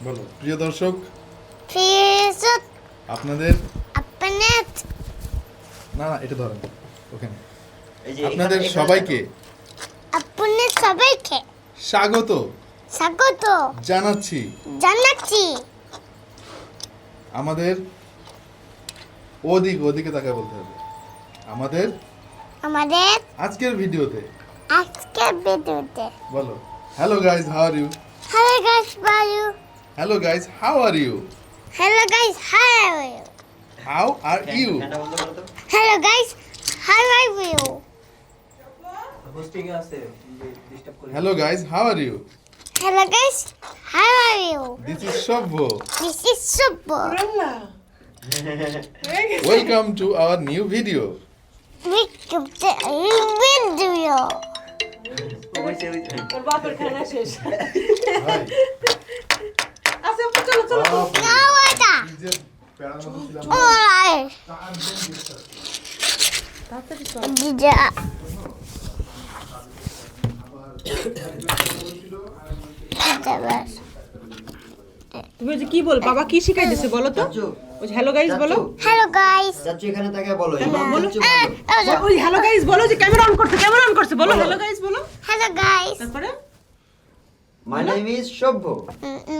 বলো প্রিয় দর্শক ফিরসত আপনাদের আপনার না এটা ধরেন ওখানে এই যে আপনাদের এখানে সবাইকে আপনার সবাইকে স্বাগত স্বাগত জানাচ্ছি জানাচ্ছি আমাদের ওদিকে তাকায় বলতে হবে আমাদের আমাদের আজকের ভিডিওতে আজকের ভিডিওতে বলো hello guys how are you hello guys বায়ু hello guys how are you hello guys how are you how are you ফ্যানটা বন্ধ করো তো। Hello guys how are you hosting এ আছে ডিস্টার্ব করে। Hello guys how are you hello guys how are you this is সভ্য this is সুব্ব welcome to our new video video ওইছে। তোর বাপের খানা শেষ হাই আচ্ছা চলো চলো নাওয়াটা যে প্যারার মতো ছিলাম ওলাই তাড়াতাড়ি চল দিদা তুমি ওই যে কি বল বাবা কি শিখাই দিছে বলো তো চাচু ওই হ্যালো গাইস বলো হ্যালো গাইস চাচু এখানে তাকায় বলো বলো। চাচু বলো। ওই হ্যালো গাইস বলো যে ক্যামেরা অন করছে বলো হ্যালো গাইস বলো হ্যালো গাইস তারপরে My name is সভ্য।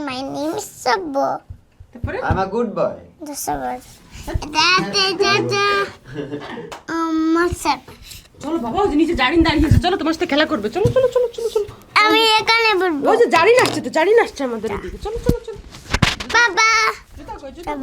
মাই নেম ইজ সুব্ব তারপরে I'm a good boy. the suburbs da মাসব চলো বাবা ওই যে নিচে জারিন দাঁড়িয়েছে চলো তোমার সাথে খেলা করবে চলো চলো চলো চলো চলো আমি এখানে বলবো ওই যে জারিন আসছে আমাদের এদিকে চলো চলো চলো বাবা জুতা কই জুতা